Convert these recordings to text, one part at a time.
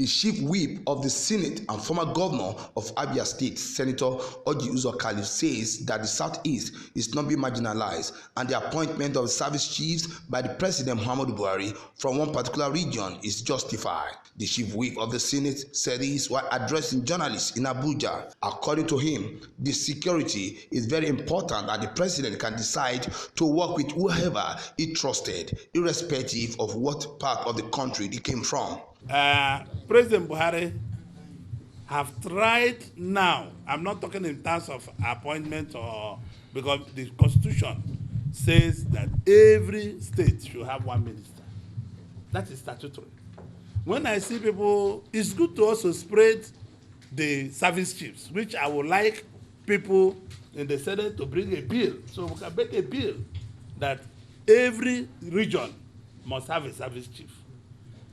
chief whip of the Senate and former governor of Abia State, Senator Orji Uzor Khalif, says that the Southeast is not being marginalized and the appointment of service chiefs by the President Muhammadu Buhari from one particular region is justified. The chief whip of the Senate said this while addressing journalists in Abuja. According to him, the security is very important and the president can decide to work with whoever he trusted, irrespective of what part of the country he came from. President Buhari have tried now. I'm not talking in terms of appointment or because the constitution says that every state should have one minister. That is statutory. When I see people, it's good to also spread the service chiefs, which I would like people in the Senate to bring a bill. So we can make a bill that every region must have a service chief.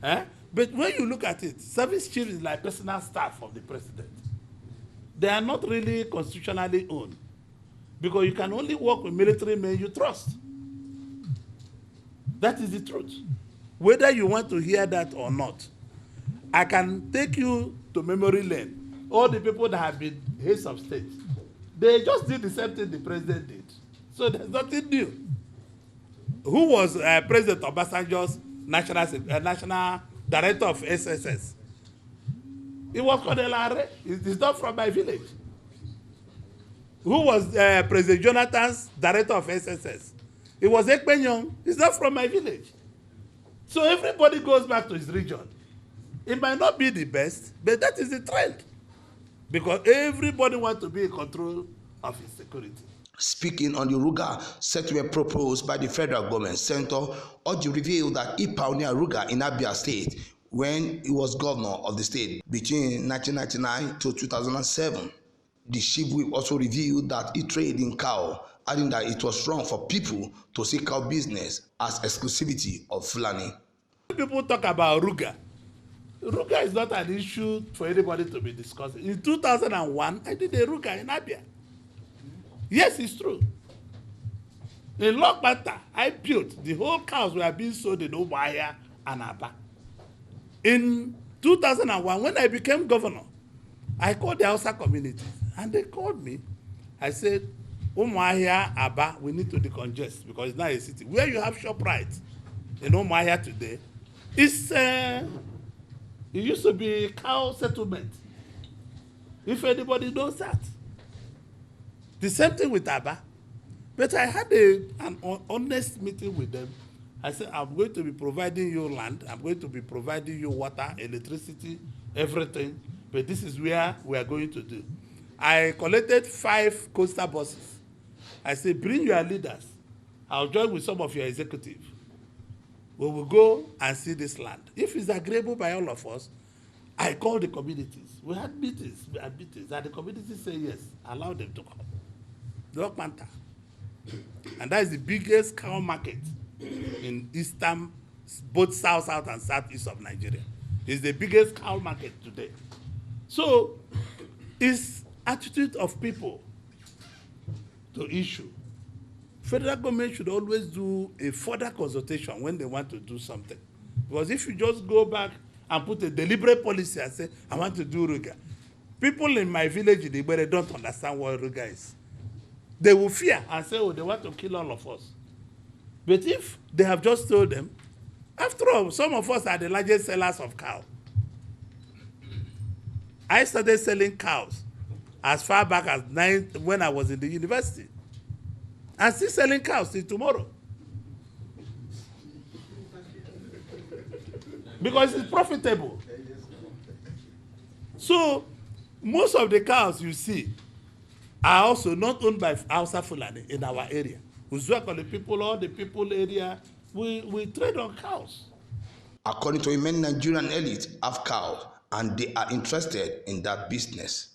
But when you look at it, service chief is like personal staff of the president. They are not really constitutionally owned because you can only work with military men you trust. That is the truth. Whether you want to hear that or not, I can take you to memory lane. All the people that have been heads of state, they just did the same thing the president did. So there's nothing new. Who was President Obasanjo's national director of SSS? It was Colonel Are. It's not from my village. Who was President Jonathan's director of SSS? It was Ekpenyong. It's not from my village. So everybody goes back to his region. It might not be the best, but that is the trend. Because everybody wants to be in control of his security. Speaking on the Ruga settlement proposed by the federal government, Senator Orji revealed that he pioneered Ruga in Abia State when he was governor of the state between 1999 to 2007. The chief whip also revealed that he traded in cow, adding that it was wrong for people to see cow business as exclusivity of Fulani. People talk about Ruga. Ruga is not an issue for anybody to be discussing. In 2001, I did a Ruga in Abia. Yes, it's true. In Lokbata, I built the whole cows were being sold in Umuahia and Aba. In 2001, when I became governor, I called the Hausa community and they called me. I said, Umuahia, Aba, we need to decongest because it's not a city. Where you have ShopRite in Umuahia today, it used to be cow settlement. If anybody knows that. The same thing with Aba. But I had an honest meeting with them. I said, I'm going to be providing you land. I'm going to be providing you water, electricity, everything. But this is where we are going to do. I collected 5 coastal buses. I said, bring your leaders. I'll join with some of your executives. We will go and see this land. If it's agreeable by all of us, I called the communities. We had meetings, and the communities say yes, allow them to come. Lokmanta. And that is the biggest cow market in eastern, both south and southeast of Nigeria. It's the biggest cow market today. So it's attitude of people to issue. Federal government should always do a further consultation when they want to do something. Because if you just go back and put a deliberate policy and say, I want to do Ruga, people in my village in Igbere don't understand what Ruga is. They will fear and say, oh, they want to kill all of us. But if they have just told them, after all, some of us are the largest sellers of cow. I started selling cows as far back as when I was in the university. I'm still selling cows till tomorrow. Because it's profitable. So, most of the cows you see are also not owned by Hausa Fulani in our area. Uzuakole people, all the people area, we trade on cows. According to him, many Nigerian elites have cows and they are interested in that business.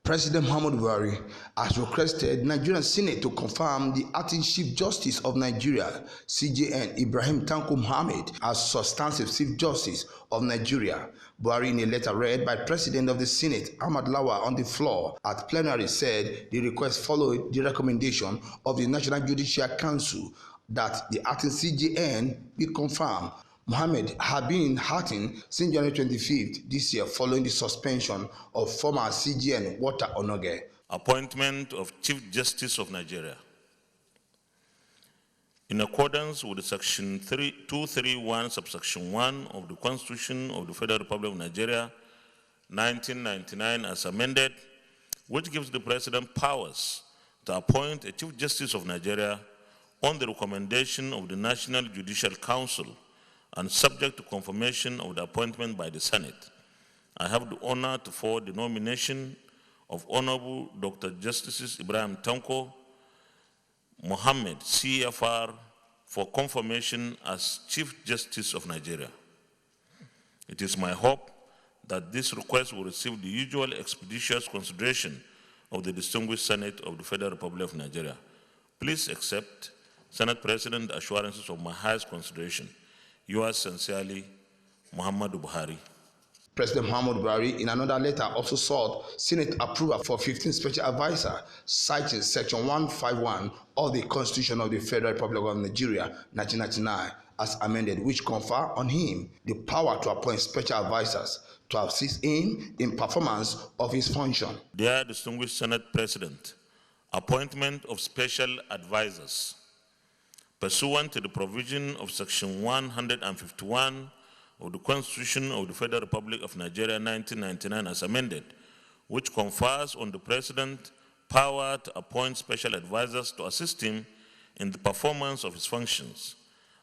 President Muhammadu Buhari has requested Nigerian Senate to confirm the acting Chief Justice of Nigeria, CJN Ibrahim Tanko Muhammad, as substantive Chief Justice of Nigeria. Buhari, in a letter read by President of the Senate Ahmad Lawal on the floor at plenary, said the request followed the recommendation of the National Judicial Council that the acting CJN be confirmed. Mohammed had been in acting since January 25th this year following the suspension of former CGN Walter Onoge. Appointment of Chief Justice of Nigeria. In accordance with Section 231, subsection 1 of the Constitution of the Federal Republic of Nigeria, 1999 as amended, which gives the President powers to appoint a Chief Justice of Nigeria on the recommendation of the National Judicial Council and subject to confirmation of the appointment by the Senate. I have the honor to forward the nomination of Honorable Dr. Justices Ibrahim Tanko Mohammed, CFR, for confirmation as Chief Justice of Nigeria. It is my hope that this request will receive the usual expeditious consideration of the distinguished Senate of the Federal Republic of Nigeria. Please accept Senate President assurances of my highest consideration. Yours sincerely, Muhammadu Buhari. President Muhammadu Buhari, in another letter, also sought Senate approval for 15 special advisors, citing Section 151 of the Constitution of the Federal Republic of Nigeria, 1999, as amended, which confer on him the power to appoint special advisors to assist him in performance of his function. Dear distinguished Senate President, appointment of special advisors. Pursuant to the provision of Section 151 of the Constitution of the Federal Republic of Nigeria, 1999, as amended, which confers on the President power to appoint special advisors to assist him in the performance of his functions,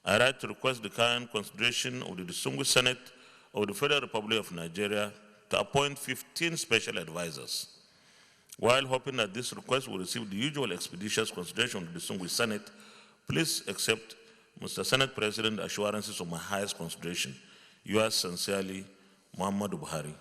I write to request the kind consideration of the distinguished Senate of the Federal Republic of Nigeria to appoint 15 special advisors. While hoping that this request will receive the usual expeditious consideration of the distinguished Senate, please accept Mr. Senate President assurances of my highest consideration. Yours sincerely, Muhammadu Buhari.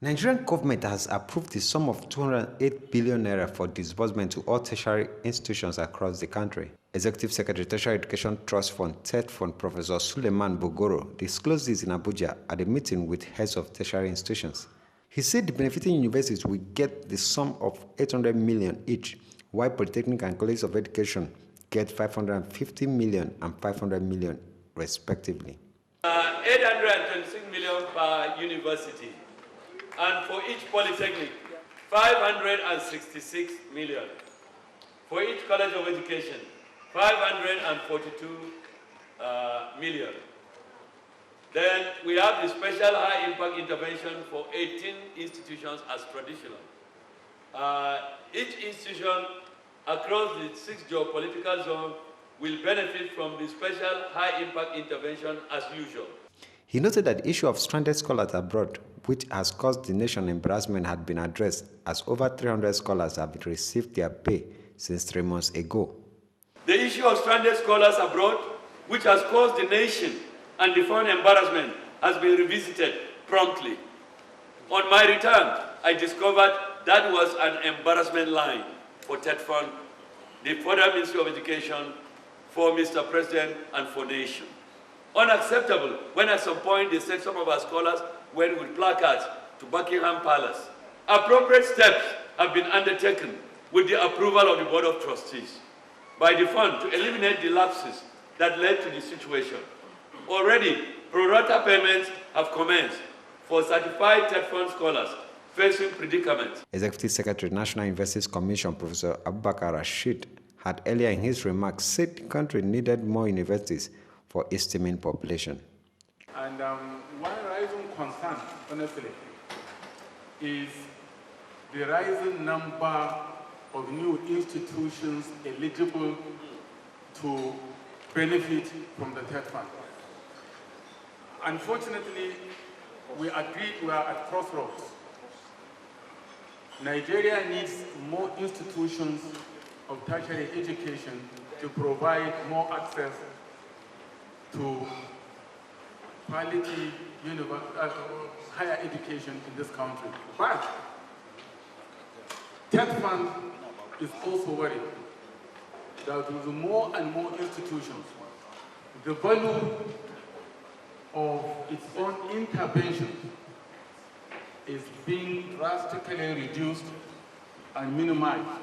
Nigerian government has approved the sum of 208 billion naira for disbursement to all tertiary institutions across the country. Executive Secretary, Tertiary Education Trust Fund, TED Fund, Professor Suleiman Bogoro, disclosed this in Abuja at a meeting with heads of tertiary institutions. He said the benefiting universities will get the sum of 800 million each, while Polytechnic and Colleges of Education get 550 million and 500 million, respectively. 826 million per university. And for each polytechnic, 566 million. For each college of education, 542 million. Then we have the special high impact intervention for 18 institutions as traditional. Each institution across the 6 geopolitical zones will benefit from the special high impact intervention as usual. He noted that the issue of stranded scholars abroad, which has caused the nation embarrassment, had been addressed, as over 300 scholars have received their pay since 3 months ago. The issue of stranded scholars abroad, which has caused the nation and the foreign embarrassment, has been revisited promptly. On my return, I discovered that was an embarrassment line for TED Fund, the Federal Ministry of Education, for Mr. President, and for nation. Unacceptable when at some point they said some of our scholars went with placards to Buckingham Palace. Appropriate steps have been undertaken with the approval of the Board of Trustees by the fund to eliminate the lapses that led to the situation. Already, pro rata payments have commenced for certified TED Fund scholars facing predicaments. Executive Secretary, National Universities Commission, Professor Abubakar Rashid, had earlier in his remarks said the country needed more universities for its teeming population. And one rising concern, honestly, is the rising number of new institutions eligible to benefit from the TED Fund. unfortunately, we agreed we are at crossroads. Nigeria needs more institutions of tertiary education to provide more access to quality higher education in this country. But TED Fund is also worried that with more and more institutions, the value of its own intervention is being drastically reduced and minimized.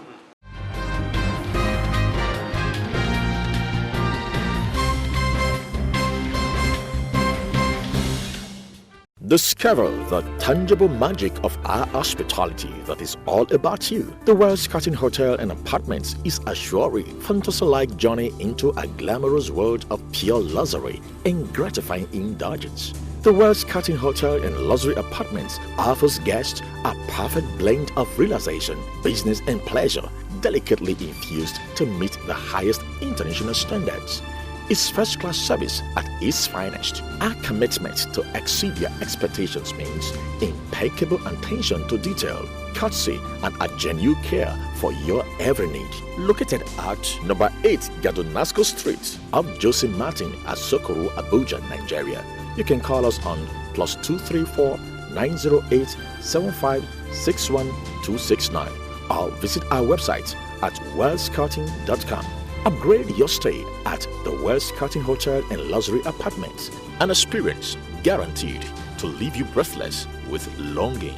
Discover the tangible magic of our hospitality that is all about you. The Wells Curtain Hotel and Apartments is a surely fantasy-like journey into a glamorous world of pure luxury and gratifying indulgence. The Wells Curtain Hotel and Luxury Apartments offers guests a perfect blend of relaxation, business and pleasure, delicately infused to meet the highest international standards. It's first-class service at its finest. Our commitment to exceed your expectations means impeccable attention to detail, courtesy, and a genuine care for your every need. Located at number 8 Gadonasco Street, off Jose Martin at Sokoru, Abuja, Nigeria. You can call us on +234 908 7561 269 or visit our website at wellscutting.com. Upgrade your stay at the Wells Curtain Hotel and Luxury Apartments, an experience guaranteed to leave you breathless with longing.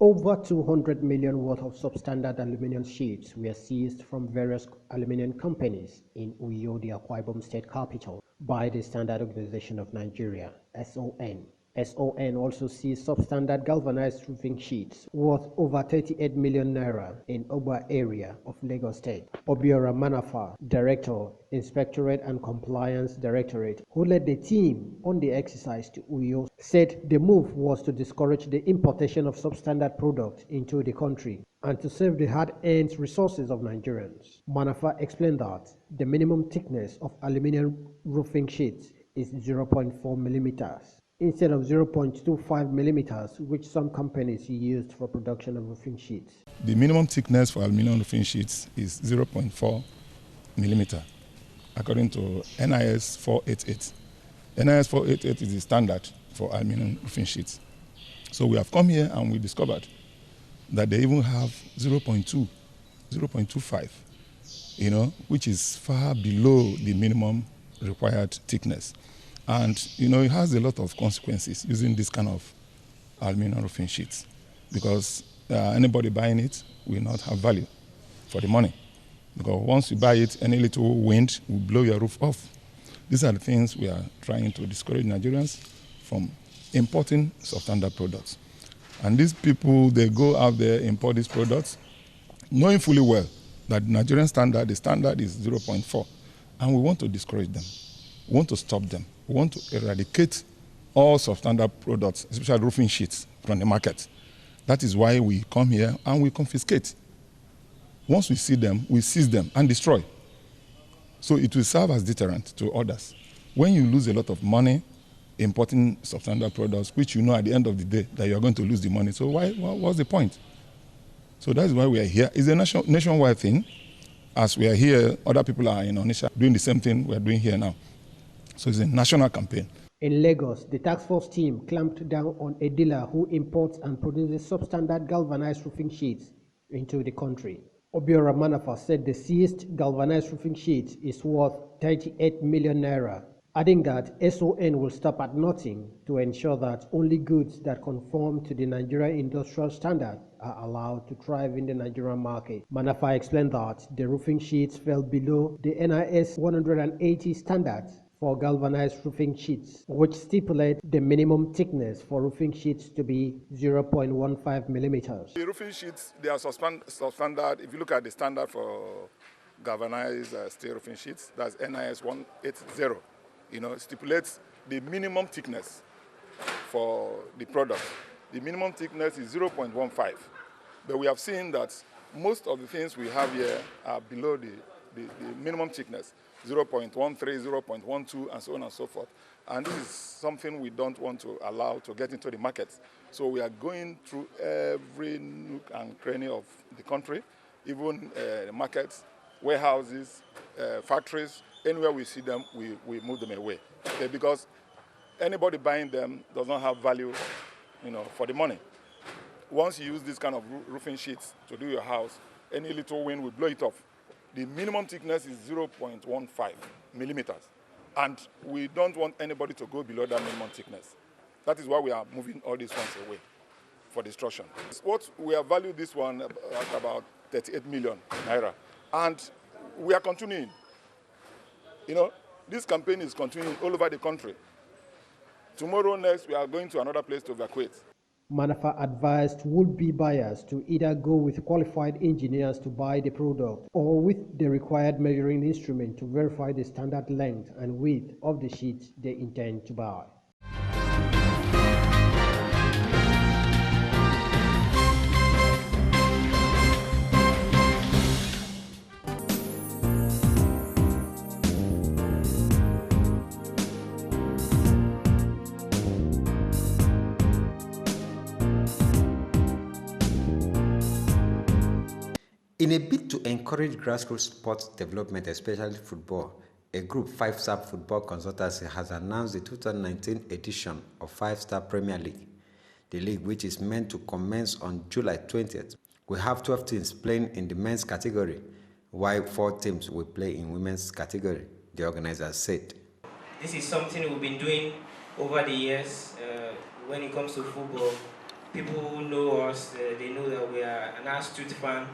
Over 200 million worth of substandard aluminum sheets were seized from various aluminum companies in Uyo, the Akwa Ibom state capital, by the Standard Organization of Nigeria, SON. SON also seized substandard galvanized roofing sheets worth over 38 million naira in Oba area of Lagos State. Obiora Manafa, Director, Inspectorate and Compliance Directorate, who led the team on the exercise to Uyo, said the move was to discourage the importation of substandard products into the country and to save the hard-earned resources of Nigerians. Manafa explained that the minimum thickness of aluminum roofing sheets is 0.4 millimeters. Instead of 0.25 millimeters, which some companies used for production of roofing sheets. The minimum thickness for aluminum roofing sheets is 0.4 millimeter, according to NIS 488. NIS 488 is the standard for aluminum roofing sheets. So we have come here and we discovered that they even have 0.2, 0.25, which is far below the minimum required thickness. And, it has a lot of consequences using this kind of aluminum roofing sheets because anybody buying it will not have value for the money. Because once you buy it, any little wind will blow your roof off. These are the things we are trying to discourage Nigerians from importing substandard products. And these people, they go out there, import these products, knowing fully well that the Nigerian standard, the standard is 0.4. And we want to discourage them. We want to stop them. We want to eradicate all substandard products, especially roofing sheets, from the market. That is why we come here and we confiscate. Once we see them, we seize them and destroy. So it will serve as deterrent to others. When you lose a lot of money importing substandard products, which at the end of the day that you are going to lose the money, so what's the point? So that's why we are here. It's a nationwide thing. As we are here, other people are in Onitsha doing the same thing we are doing here now. So it's a national campaign. In Lagos, the task force team clamped down on a dealer who imports and produces substandard galvanized roofing sheets into the country. Obiora Manafa said the seized galvanized roofing sheet is worth 38 million naira, adding that SON will stop at nothing to ensure that only goods that conform to the Nigerian industrial standard are allowed to thrive in the Nigerian market. Manafa explained that the roofing sheets fell below the NIS 180 standards for galvanized roofing sheets, which stipulate the minimum thickness for roofing sheets to be 0.15 millimeters. The roofing sheets, they are substandard. If you look at the standard for galvanized steel roofing sheets, that's NIS 180. Stipulates the minimum thickness for the product. The minimum thickness is 0.15. But we have seen that most of the things we have here are below the minimum thickness, 0.13, 0.12, and so on and so forth. And this is something we don't want to allow to get into the market. So we are going through every nook and cranny of the country, even markets, warehouses, factories, anywhere we see them, we move them away. Okay, because anybody buying them does not have value, for the money. Once you use this kind of roofing sheets to do your house, any little wind will blow it off. The minimum thickness is 0.15 millimeters. And we don't want anybody to go below that minimum thickness. That is why we are moving all these ones away for destruction. What we have valued this one at about 38 million naira. And we are continuing. This campaign is continuing all over the country. Tomorrow next, we are going to another place to evacuate. Manafa advised would-be buyers to either go with qualified engineers to buy the product or with the required measuring instrument to verify the standard length and width of the sheet they intend to buy. In a bid to encourage grassroots sports development, especially football, a group, 5-Star Football Consultancy, has announced the 2019 edition of 5-Star Premier League. The league, which is meant to commence on July 20th, will have 12 teams playing in the men's category, while 4 teams will play in women's category, the organizers said. This is something we've been doing over the years. When it comes to football, people who know us, they know that we are an astute fan.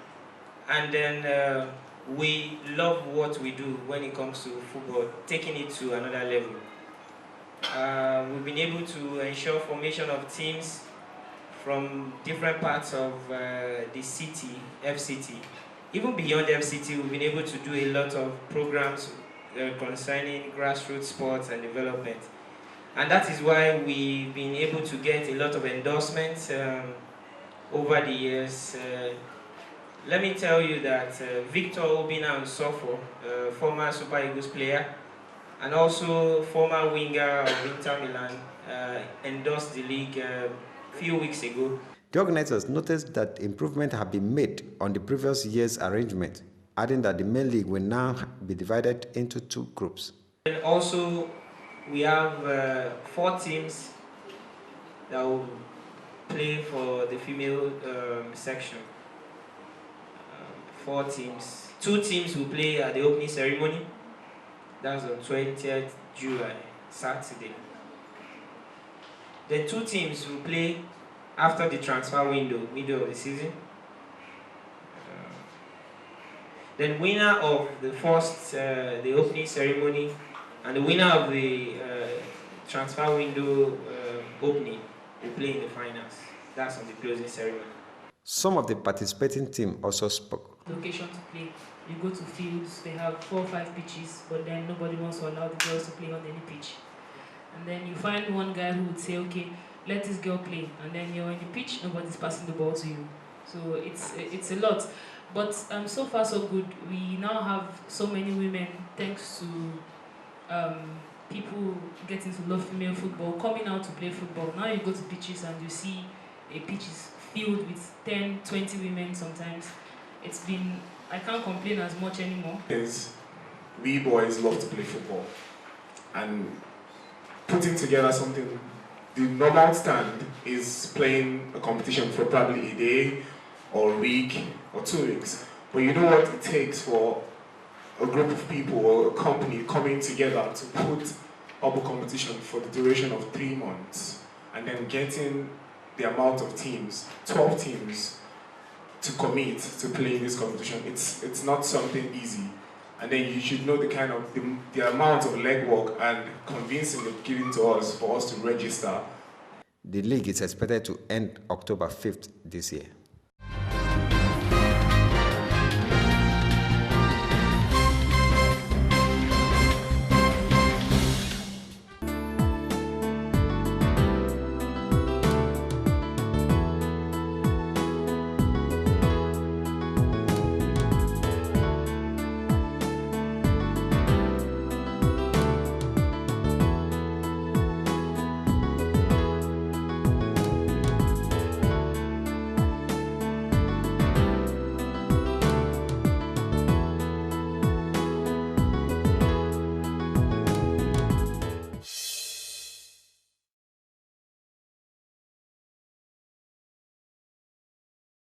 And then we love what we do when it comes to football, taking it to another level. We've been able to ensure formation of teams from different parts of the city, FCT. Even beyond FCT, we've been able to do a lot of programs concerning grassroots sports and development. And that is why we've been able to get a lot of endorsements over the years. Let me tell you that Victor Obina Nsofo, former Super Eagles player, and also former winger of Inter Milan, endorsed the league a few weeks ago. The organizers noticed that improvements have been made on the previous year's arrangement, adding that the main league will now be divided into 2 groups. And also, we have 4 teams that will play for the female section. 4 teams. 2 teams will play at the opening ceremony. That's on 20th July, Saturday. The 2 teams will play after the transfer window, middle of the season. Then winner of the first, the opening ceremony, and the winner of the transfer window opening will play in the finals. That's on the closing ceremony. Some of the participating teams also spoke. Location to play. You go to fields, they have 4 or 5 pitches, but then nobody wants to allow the girls to play on any pitch. And then you find one guy who would say, okay, let this girl play. And then you're in the pitch, nobody's passing the ball to you. So it's a lot. But so far so good. We now have so many women, thanks to people getting to love female football, coming out to play football. Now you go to pitches and you see a pitch is filled with 10, 20 women sometimes. It's been, I can't complain as much anymore. We boys love to play football, and putting together something, the normal stand is playing a competition for probably a day or a week or 2 weeks. But you know what it takes for a group of people or a company coming together to put up a competition for the duration of 3 months, and then getting the amount of teams, 12 teams, to commit to play this competition. It's not something easy. And then you should know the kind of the amount of legwork and convincing they've given to us for us to register. The league is expected to end October 5th this year.